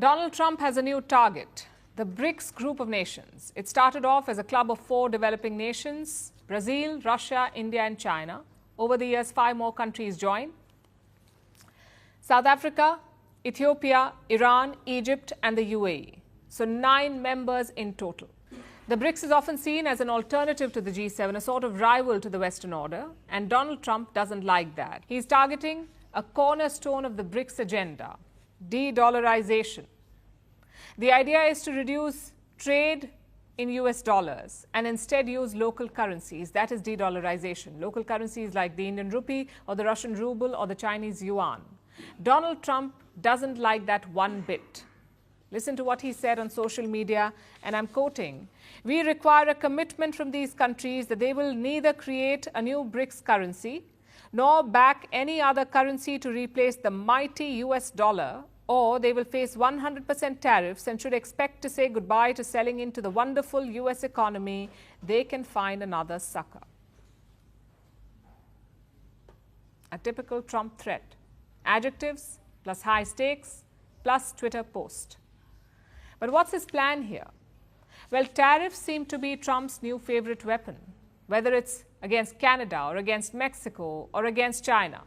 Donald Trump has a new target, the Brics group of nations. It started off as a club of 4 developing nations, Brazil, Russia, India and China. Over the years, 5 more countries joined. South Africa, Ethiopia, Iran, Egypt and the UAE. So 9 members in total. The Brics is often seen as an alternative to the G7, a sort of rival to the Western order, and Donald Trump doesn't like that. He's targeting a cornerstone of the Brics agenda, de-dollarization. The idea is to reduce trade in US dollars and instead use local currencies. That is de-dollarization. Local currencies like the Indian rupee or the Russian ruble or the Chinese yuan. Donald Trump doesn't like that one bit. Listen to what he said on social media, and I'm quoting, "We require a commitment from these countries that they will neither create a new Brics currency nor back any other currency to replace the mighty US dollar, or they will face 100% tariffs and should expect to say goodbye to selling into the wonderful US economy. They can find another sucker." A typical Trump threat. Adjectives plus high stakes plus Twitter post. But what's his plan here? Well, tariffs seem to be Trump's new favorite weapon, whether it's against Canada or against Mexico or against China,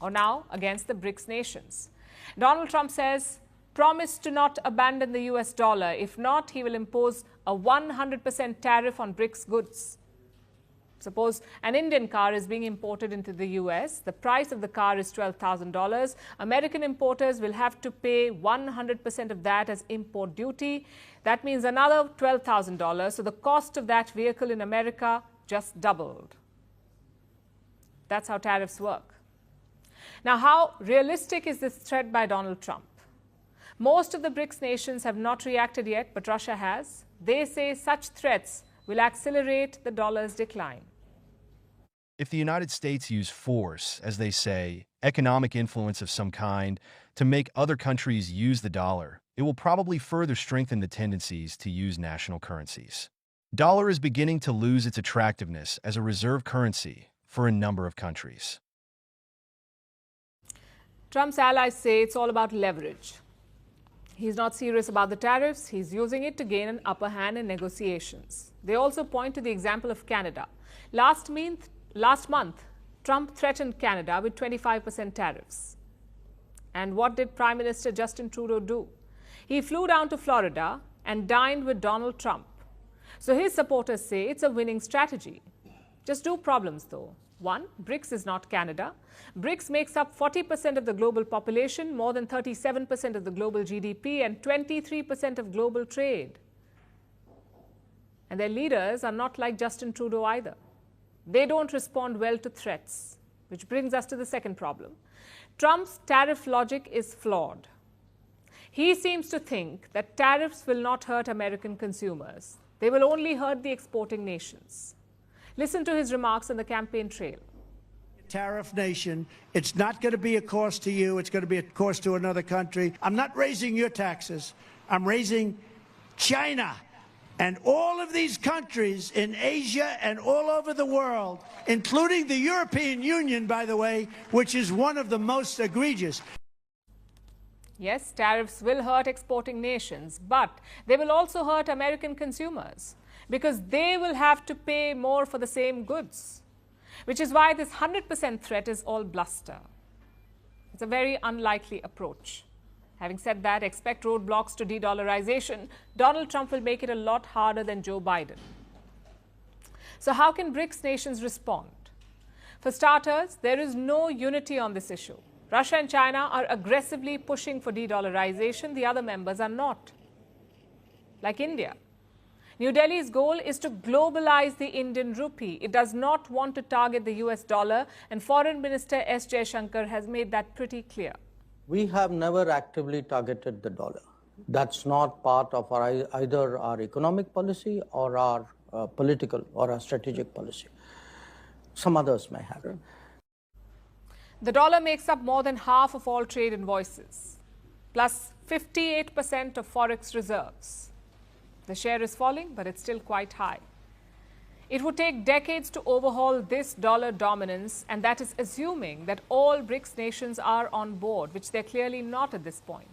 or now against the Brics nations. Donald Trump says, promise to not abandon the US dollar. If not, he will impose a 100% tariff on Brics goods. Suppose an Indian car is being imported into the US. The price of the car is $12,000. American importers will have to pay 100% of that as import duty. That means another $12,000. So the cost of that vehicle in America just doubled. That's how tariffs work. Now, how realistic is this threat by Donald Trump? Most of the Brics nations have not reacted yet, but Russia has. They say such threats will accelerate the dollar's decline. If the United States use force, as they say, economic influence of some kind, to make other countries use the dollar, it will probably further strengthen the tendencies to use national currencies. Dollar is beginning to lose its attractiveness as a reserve currency for a number of countries. Trump's allies say it's all about leverage. He's not serious about the tariffs. He's using it to gain an upper hand in negotiations. They also point to the example of Canada. Last month, Trump threatened Canada with 25% tariffs. And what did Prime Minister Justin Trudeau do? He flew down to Florida and dined with Donald Trump. So his supporters say it's a winning strategy. Just 2 problems though. 1, Brics is not Canada. Brics makes up 40% of the global population, more than 37% of the global GDP, and 23% of global trade. And their leaders are not like Justin Trudeau either. They don't respond well to threats, which brings us to the second problem. Trump's tariff logic is flawed. He seems to think that tariffs will not hurt American consumers. They will only hurt the exporting nations. Listen to his remarks on the campaign trail. Tariff nation, it's not going to be a cost to you, it's going to be a cost to another country. I'm not raising your taxes, I'm raising China and all of these countries in Asia and all over the world, including the European Union, by the way, which is one of the most egregious. Yes, tariffs will hurt exporting nations, but they will also hurt American consumers, because they will have to pay more for the same goods, which is why this 100% threat is all bluster. It's a very unlikely approach. Having said that, expect roadblocks to de-dollarization. Donald Trump will make it a lot harder than Joe Biden. So how can Brics nations respond? For starters, there is no unity on this issue. Russia and China are aggressively pushing for de-dollarization. The other members are not. Like India. New Delhi's goal is to globalize the Indian rupee. It does not want to target the US dollar, and Foreign Minister S. Jaishankar has made that pretty clear. We have never actively targeted the dollar. That's not part of either our economic policy or our political or our strategic policy. Some others may have. The dollar makes up more than half of all trade invoices, plus 58% of forex reserves. The share is falling, but it's still quite high. It would take decades to overhaul this dollar dominance, and that is assuming that all Brics nations are on board, which they're clearly not at this point.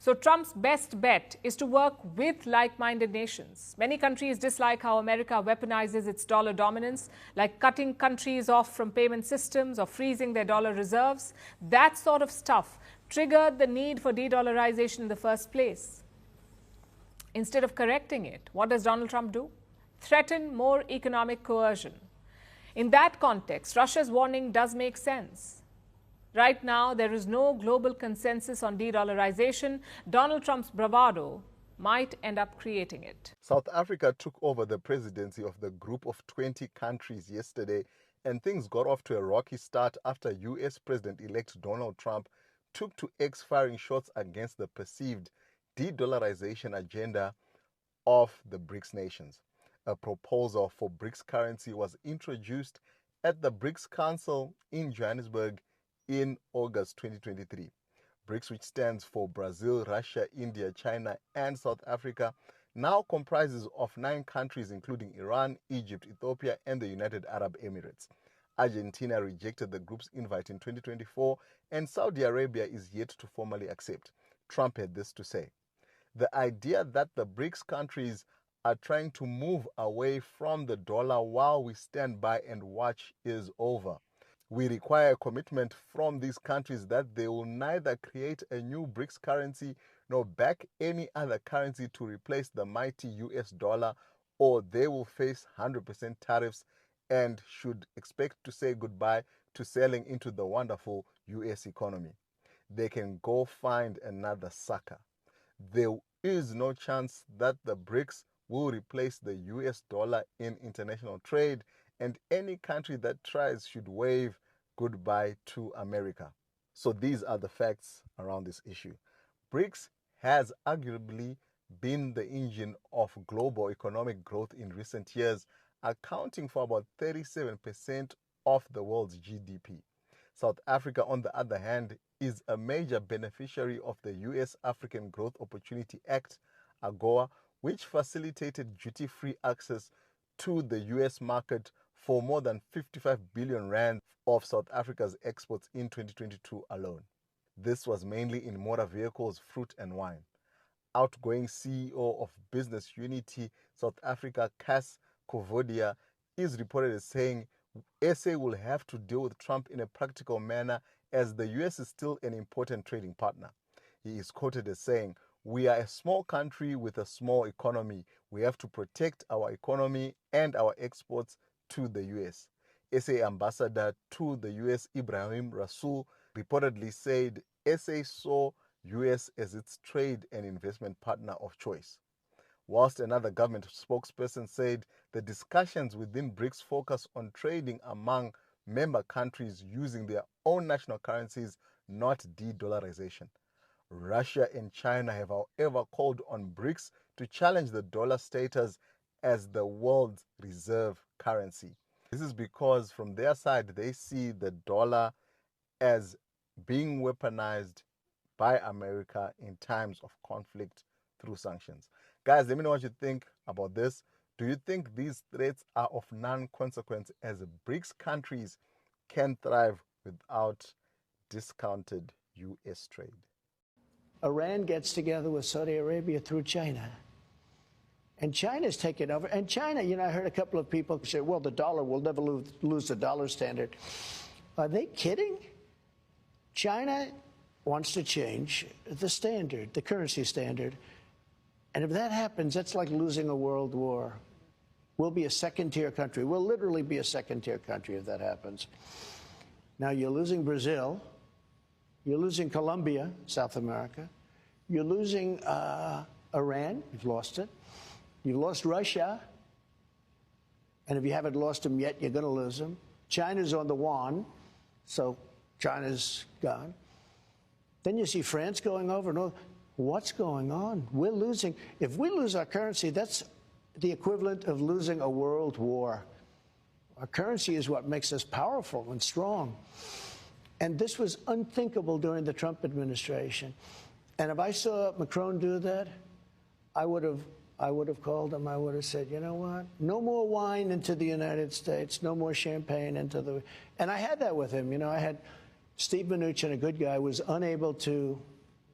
So Trump's best bet is to work with like-minded nations. Many countries dislike how America weaponizes its dollar dominance, like cutting countries off from payment systems or freezing their dollar reserves. That sort of stuff triggered the need for de-dollarization in the first place. Instead of correcting it, what does Donald Trump do? Threaten more economic coercion. In that context, Russia's warning does make sense. Right now, there is no global consensus on de-dollarization. Donald Trump's bravado might end up creating it. South Africa took over the presidency of the group of 20 countries yesterday, and things got off to a rocky start after U.S. President-elect Donald Trump took to X firing shots against the perceived de-dollarization agenda of the Brics nations. A proposal for Brics currency was introduced at the Brics Council in Johannesburg in August 2023. Brics, which stands for Brazil, Russia, India, China, and South Africa, now comprises of 9 countries including Iran, Egypt, Ethiopia, and the United Arab Emirates. Argentina rejected the group's invite in 2024, and Saudi Arabia is yet to formally accept. Trump had this to say: "The idea that the Brics countries are trying to move away from the dollar while we stand by and watch is over. We require a commitment from these countries that they will neither create a new Brics currency nor back any other currency to replace the mighty US dollar, or they will face 100% tariffs and should expect to say goodbye to selling into the wonderful US economy. They can go find another sucker. There is no chance that the Brics will replace the US dollar in international trade, and any country that tries should wave goodbye to America." So these are the facts around this issue. Brics has arguably been the engine of global economic growth in recent years, accounting for about 37% of the world's GDP. South Africa, on the other hand, is a major beneficiary of the US African Growth Opportunity Act, AGOA, which facilitated duty-free access to the US market for more than 55 billion rand of South Africa's exports in 2022 alone. This was mainly in motor vehicles, fruit and wine. Outgoing CEO of Business Unity South Africa, Cass Kovodia, is reported as saying SA will have to deal with Trump in a practical manner as the US is still an important trading partner. He is quoted as saying, "We are a small country with a small economy. We have to protect our economy and our exports to the US." SA ambassador to the US, Ibrahim Rasool, reportedly said SA saw US as its trade and investment partner of choice. Whilst another government spokesperson said the discussions within Brics focus on trading among member countries using their own national currencies, not de-dollarization. Russia and China have, however, called on Brics to challenge the dollar status as the world's reserve currency. This is because from their side, they see the dollar as being weaponized by America in times of conflict through sanctions. Guys, let me know what you think about this. Do you think these threats are of non-consequence as Brics countries can thrive without discounted US trade? Iran gets together with Saudi Arabia through China. And China's taken over. And China, I heard a couple of people say, well, the dollar will never lose the dollar standard. Are they kidding? China wants to change the standard, the currency standard. And if that happens, that's like losing a world war. We'll be a second-tier country. We'll literally be a second-tier country if that happens. Now, you're losing Brazil. You're losing Colombia, South America. You're losing Iran. You've lost it. You've lost Russia. And if you haven't lost them yet, you're going to lose them. China's on the yuan, so China's gone. Then you see France going over. No, what's going on? We're losing. If we lose our currency, that's the equivalent of losing a world war. Our currency is what makes us powerful and strong. And this was unthinkable during the Trump administration. And if I saw Macron do that, I would have called him. I would have said, you know what? No more wine into the United States. No more champagne into the... And I had that with him. I had Steve Mnuchin, a good guy, was unable to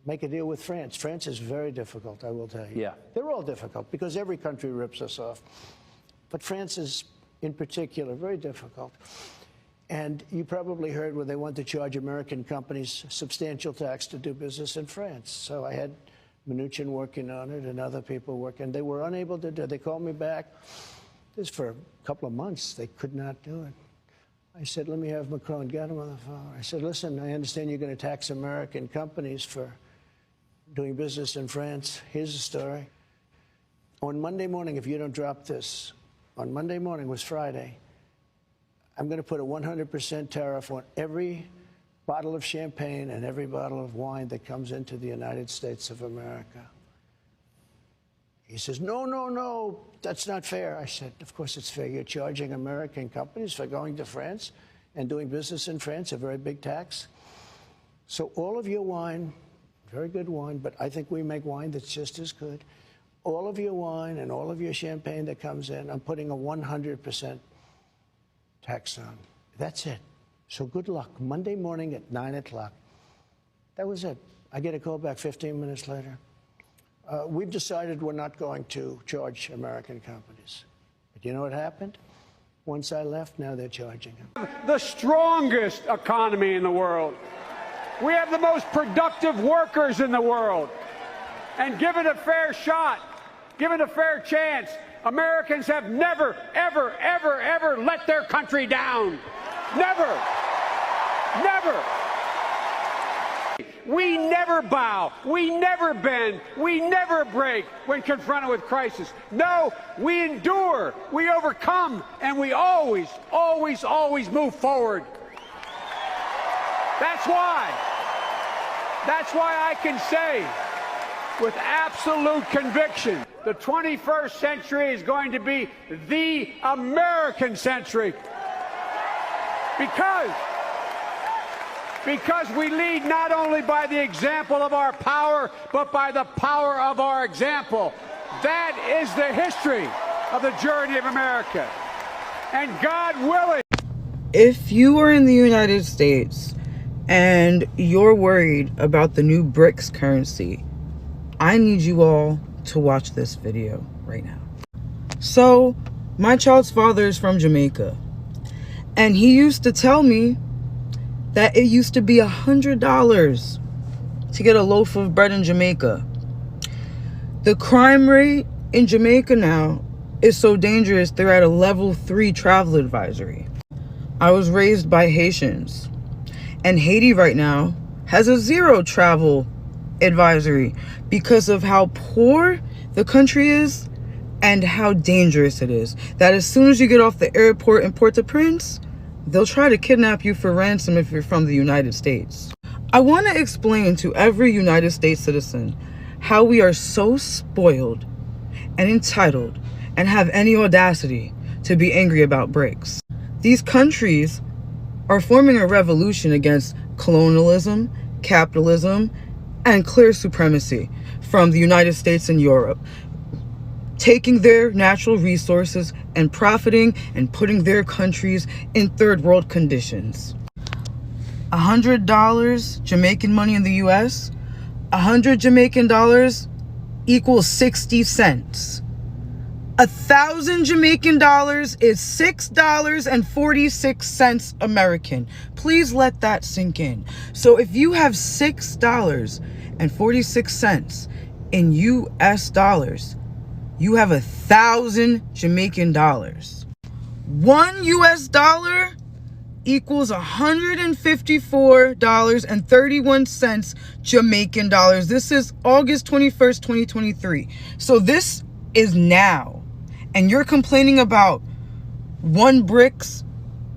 make a deal with France. France is very difficult, I will tell you. Yeah. They're all difficult because every country rips us off. But France is, in particular, very difficult. And you probably heard where they want to charge American companies substantial tax to do business in France. So I had Mnuchin working on it and other people working. They were unable to do it. They called me back. This for a couple of months. They could not do it. I said, let me have Macron get him on the phone. I said, listen, I understand you're going to tax American companies for doing business in France. Here's the story. On Monday morning, if you don't drop this, on Monday morning was Friday, I'm going to put a 100% tariff on every bottle of champagne and every bottle of wine that comes into the United States of America. He says, no, no, no, that's not fair. I said, of course it's fair. You're charging American companies for going to France and doing business in France, a very big tax. So all of your wine, very good wine, but I think we make wine that's just as good. All of your wine and all of your champagne that comes in, I'm putting a 100% tax on. That's it. So good luck. Monday morning at 9 o'clock. That was it. I get a call back 15 minutes later. We've decided we're not going to charge American companies. But you know what happened? Once I left, now they're charging them. The strongest economy in the world. We have the most productive workers in the world. And given a fair shot, given a fair chance, Americans have never, ever, ever, ever let their country down. Never. Never. We never bow, we never bend, we never break when confronted with crisis. No, we endure, we overcome, and we always, always, always move forward. That's why I can say with absolute conviction, the 21st century is going to be the American century. Because we lead not only by the example of our power, but by the power of our example. That is the history of the journey of America. And God willing. If you are in the United States and you're worried about the new Brics currency, I need you all to watch this video right now. So, my child's father is from Jamaica, and he used to tell me that it used to be $100 to get a loaf of bread in Jamaica. The crime rate in Jamaica now is so dangerous, they're at a level 3 travel advisory. I was raised by Haitians, and Haiti right now has a 0 travel advisory because of how poor the country is and how dangerous it is. That as soon as you get off the airport in Port-au-Prince, they'll try to kidnap you for ransom if you're from the United States. I want to explain to every United States citizen how we are so spoiled and entitled and have any audacity to be angry about Brics. These countries are forming a revolution against colonialism, capitalism, and clear supremacy from the United States and Europe, taking their natural resources and profiting and putting their countries in third world conditions. $100 Jamaican money in the US, 100 Jamaican dollars equals 60 cents. 1,000 Jamaican dollars is $6.46 American. Please let that sink in. So if you have $6.46 in US dollars, you have 1,000 Jamaican dollars. 1 US dollar equals $154.31 Jamaican dollars. This is August 21st, 2023. So this is now. And you're complaining about 1 Brics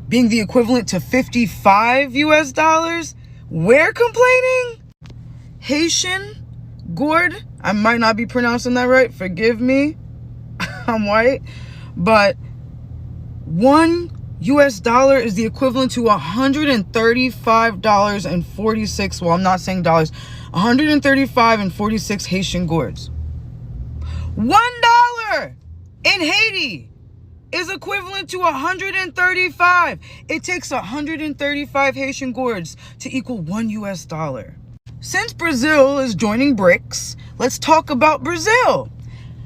being the equivalent to 55 US dollars? We're complaining? Haitian gourd, I might not be pronouncing that right, forgive me, I'm white, but 1 US dollar is the equivalent to $135.46, well, I'm not saying dollars, 135.46 Haitian gourds. $1 in Haiti is equivalent to 135. It takes 135 Haitian gourds to equal 1 US dollar. since Brazil is joining BRICS, let's talk about Brazil.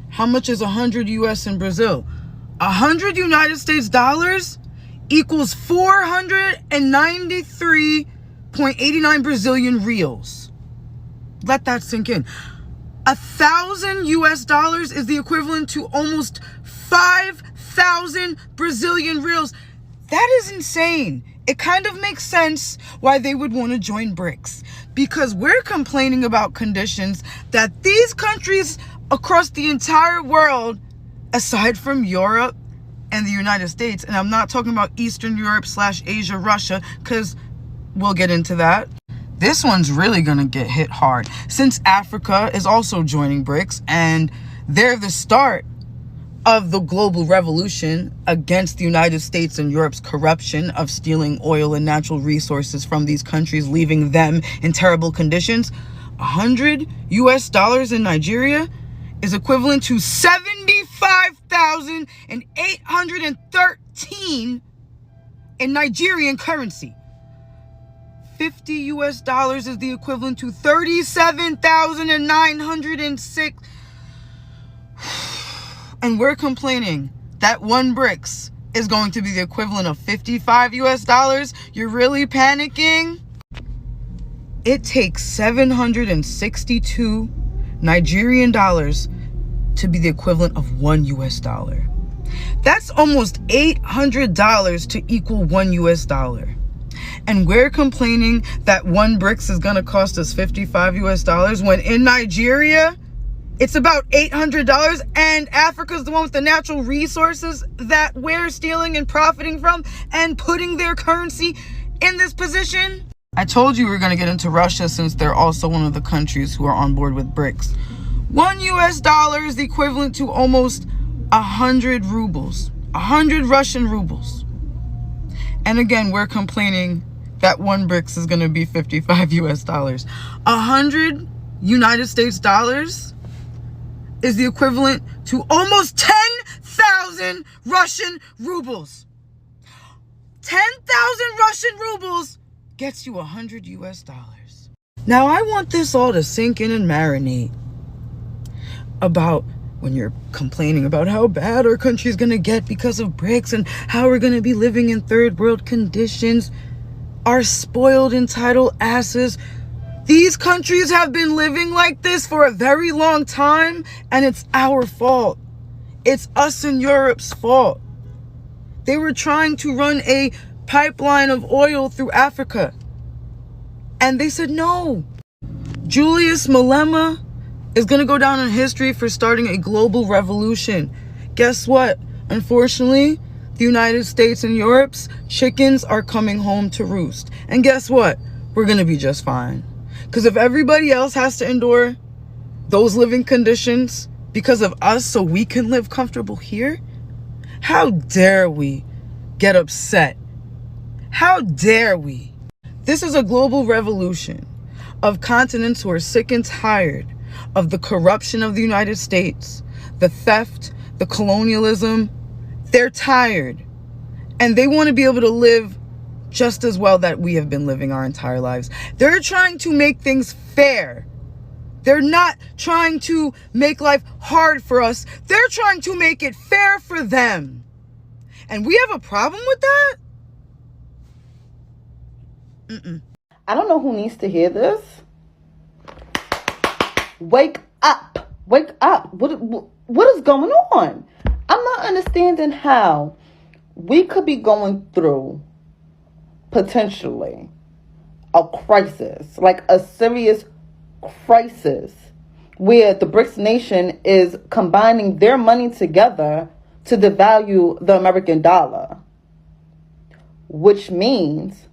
How much is 100 US in Brazil? 100 United States dollars equals 493.89 Brazilian reals. Let that sink in. 1,000 US dollars is the equivalent to almost 5,000 Brazilian reals. That is insane. It kind of makes sense why they would want to join BRICS, because we're complaining about conditions that these countries across the entire world, aside from Europe and the United States, and I'm not talking about Eastern Europe / Asia, Russia, because we'll get into that. This one's really going to get hit hard since Africa is also joining BRICS, and they're the start of the global revolution against the United States and Europe's corruption of stealing oil and natural resources from these countries, leaving them in terrible conditions. 100 US dollars in Nigeria is equivalent to 75,813 in Nigerian currency. 50 US dollars is the equivalent to 37,906. And we're complaining that one BRICS is going to be the equivalent of 55 US dollars. You're really panicking? It takes 762 Nigerian dollars to be the equivalent of 1 US dollar. That's almost $800 to equal 1 US dollar. And we're complaining that one BRICS is going to cost us 55 US dollars when in Nigeria, it's about $800, and Africa's the one with the natural resources that we're stealing and profiting from and putting their currency in this position. I told you we were going to get into Russia since they're also one of the countries who are on board with BRICS. 1 US dollar is the equivalent to almost 100 rubles, 100 Russian rubles. And again, we're complaining that one BRICS is going to be 55 US dollars. 100 United States dollars is the equivalent to almost 10,000 Russian rubles. 10,000 Russian rubles gets you 100 US dollars. Now, I want this all to sink in and marinate about when you're complaining about how bad our country's going to get because of BRICS and how we're going to be living in third world conditions. Our spoiled, entitled asses. These countries have been living like this for a very long time, and it's our fault. It's us and Europe's fault. They were trying to run a pipeline of oil through Africa, and they said no. Julius Malema is going to go down in history for starting a global revolution. Guess what? Unfortunately, the United States and Europe's chickens are coming home to roost. And guess what? We're going to be just fine. Because if everybody else has to endure those living conditions because of us so we can live comfortable here, how dare we get upset? How dare we? This is a global revolution of continents who are sick and tired of the corruption of the United States, the theft, the colonialism. They're tired, and they want to be able to live just as well that we have been living our entire lives. They're trying to make things fair. They're not trying to make life hard for us. They're trying to make it fair for them. And we have a problem with that? I don't know who needs to hear this. Wake up. Wake up. What is going on? I'm not understanding how we could be going through potentially a crisis, like a serious crisis, where the BRICS nation is combining their money together to devalue the American dollar, which means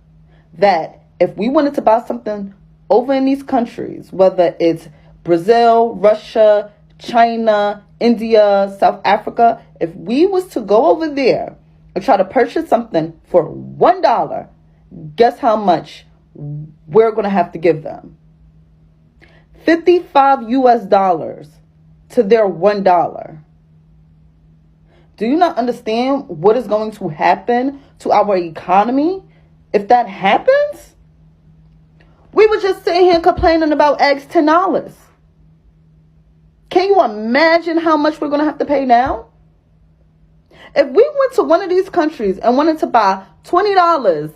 that if we wanted to buy something over in these countries, whether it's Brazil, Russia, China, India, South Africa, if we was to go over there and try to purchase something for $1, guess how much we're going to have to give them? 55 US dollars to their $1. Do you not understand what is going to happen to our economy if that happens? We were just sitting here complaining about eggs $10. Can you imagine how much we're going to have to pay now? If we went to one of these countries and wanted to buy $20,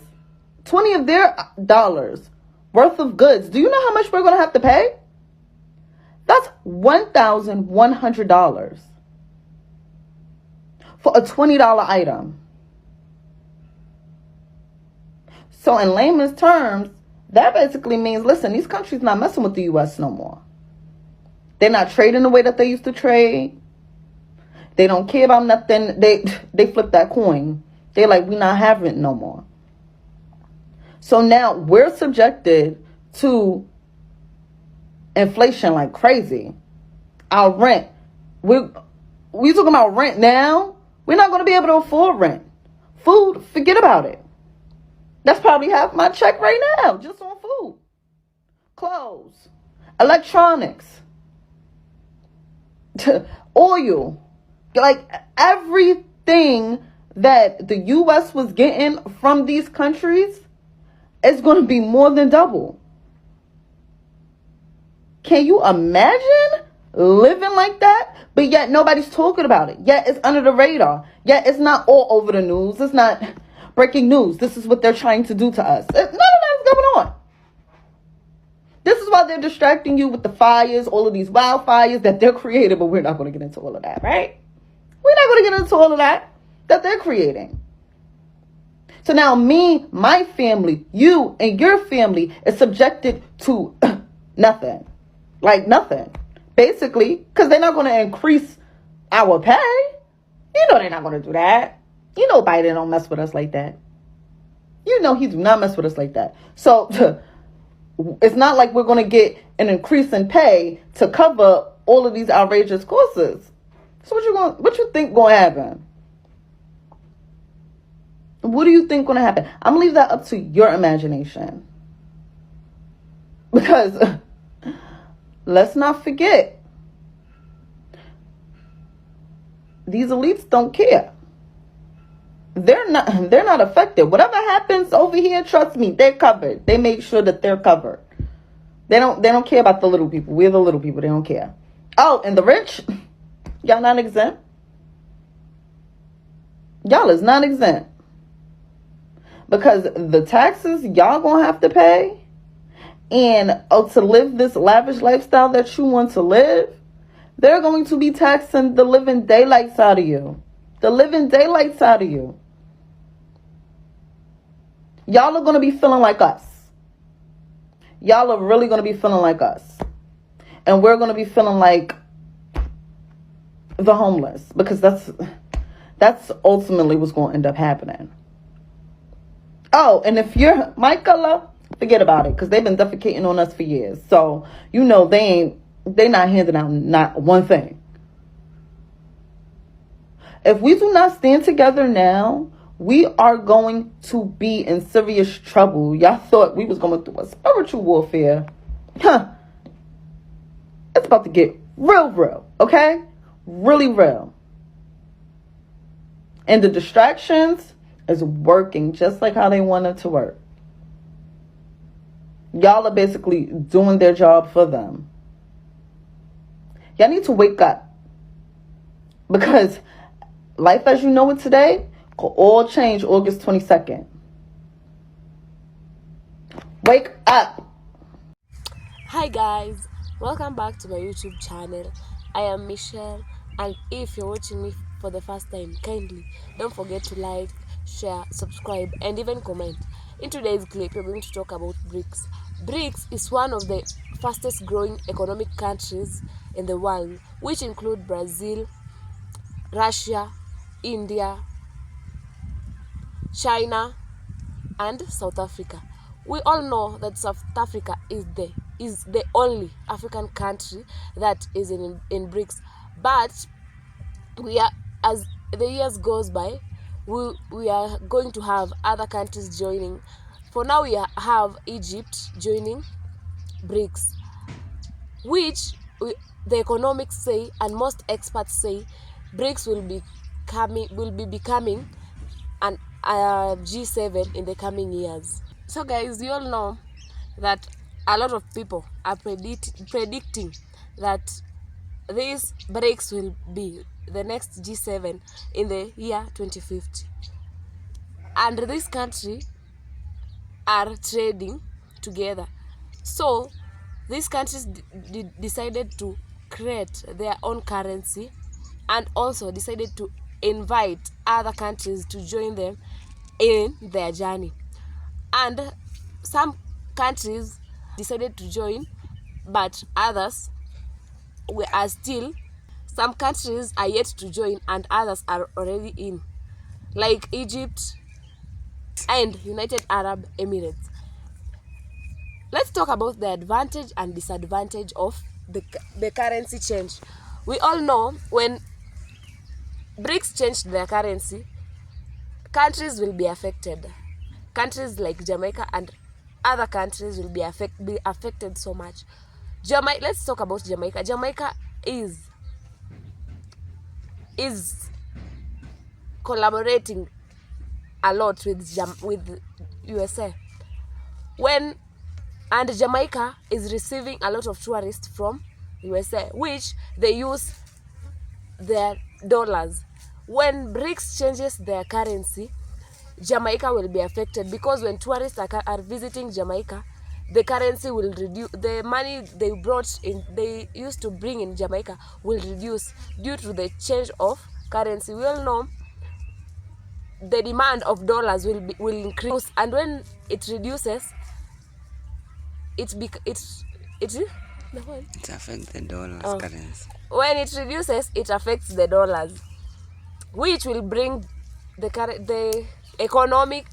20 of their dollars worth of goods, do you know how much we're going to have to pay? That's $1,100 for a $20 item. So in layman's terms, that basically means, listen, these countries not messing with the U.S. no more. They're not trading the way that they used to trade. They don't care about nothing. They flip that coin. They're like, we're not having it no more. So now we're subjected to inflation like crazy. Our rent. We talking about rent now? We're not going to be able to afford rent. Food, forget about it. That's probably half my check right now, just on food. Clothes. Electronics. Oil. Like everything that the U.S. was getting from these countries is going to be more than double. Can you imagine living like that? But yet nobody's talking about it. Yet it's under the radar. Yet it's not all over the news. It's not breaking news. This is what they're trying to do to us. None of that is going on. This is why they're distracting you with the fires, all of these wildfires that they're creating, but we're not going to get into all of that, right? We're not going to get into all of that they're creating. So now me, my family, you and your family is subjected to nothing. Like nothing. Basically, because they're not going to increase our pay. You know they're not going to do that. You know Biden don't mess with us like that. You know he do not mess with us like that. So it's not like we're going to get an increase in pay to cover all of these outrageous costs. So what you think going to happen? What do you think going to happen? I'm going to leave that up to your imagination. Because let's not forget, these elites don't care. They're not affected. Whatever happens over here, trust me, they're covered. They make sure that they're covered. They don't care about the little people. We're the little people. They don't care. Oh, and the rich, y'all not exempt. Y'all is not exempt. Because the taxes y'all gonna have to pay, and to live this lavish lifestyle that you want to live, they're going to be taxing the living daylights out of you. The living daylights out of you. Y'all are going to be feeling like us. Y'all are really going to be feeling like us. And we're going to be feeling like the homeless. Because that's ultimately what's going to end up happening. Oh, and if you're my color, forget about it. Because they've been defecating on us for years. So, you know, they not handing out not one thing. If we do not stand together now, we are going to be in serious trouble. Y'all thought we was going through a spiritual warfare. It's about to get real, okay? Really real. And the distractions is working just like how they want it to work. Y'all are basically doing their job for them. Y'all need to wake up. Because life as you know it today could all change August 22nd. Wake up. Hi guys, welcome back to my YouTube channel. I am Michelle, and if you're watching me for the first time, kindly don't forget to like, share, subscribe, and even comment. In today's clip, we're going to talk about BRICS. BRICS is one of the fastest growing economic countries in the world, which include Brazil, Russia, India, China, and South Africa. We all know that South Africa is the only African country that is in BRICS. But we are, as the years goes by, we are going to have other countries joining. For now, we have Egypt joining BRICS, which the economics say, and most experts say, BRICS will be becoming a G7 in the coming years. So guys, you all know that a lot of people are predicting that these Brics will be the next G7 in the year 2050. And this country are trading together. So these countries decided to create their own currency and also decided to invite other countries to join them in their journey. And some countries decided to join, but others are still, some countries are yet to join and others are already in, like Egypt and United Arab Emirates. Let's talk about the advantage and disadvantage of the currency change. We all know when BRICS changed their currency, countries will be affected. Countries like Jamaica and other countries will be affected so much. Let's talk about Jamaica. Jamaica is collaborating a lot with USA. And Jamaica is receiving a lot of tourists from USA, which they use their dollars. When BRICS changes their currency, Jamaica will be affected, because when tourists are visiting Jamaica, the currency will reduce. The money they used to bring in Jamaica will reduce due to the change of currency. We all know the demand of dollars will increase, and when it reduces, it affects the dollars currency. When it reduces, it affects the dollars, which will bring the economic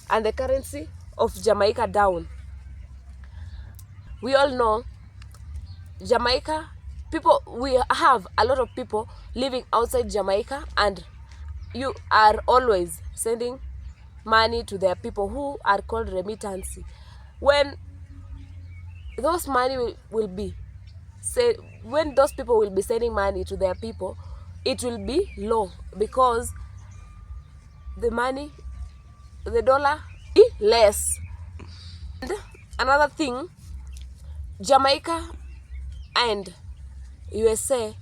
and the currency of Jamaica down. We all know Jamaica we have a lot of people living outside Jamaica, and you are always sending money to their people who are called remittance. When those money when those people will be sending money to their people, it will be low, because the dollar is less. And another thing, Jamaica and USA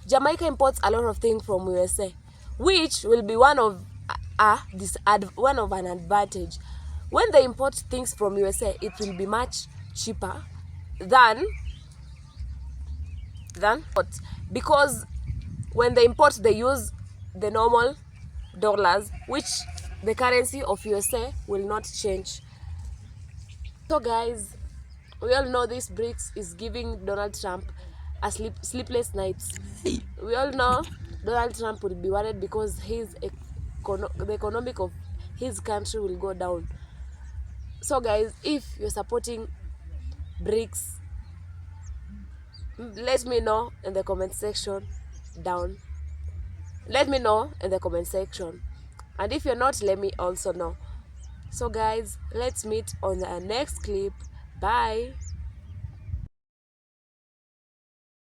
Jamaica imports a lot of things from USA, which will be one of an advantage. When they import things from USA, it will be much cheaper than because when they import, they use the normal dollars, which the currency of USA will not change. So guys, we all know this BRICS is giving Donald Trump a sleepless nights. We all know Donald Trump will be worried because the economic of his country will go down. So guys, if you're supporting BRICS, let me know in the comment section down. Let me know in the comment section. And if you're not, let me also know. So guys, let's meet on the next clip. Bye.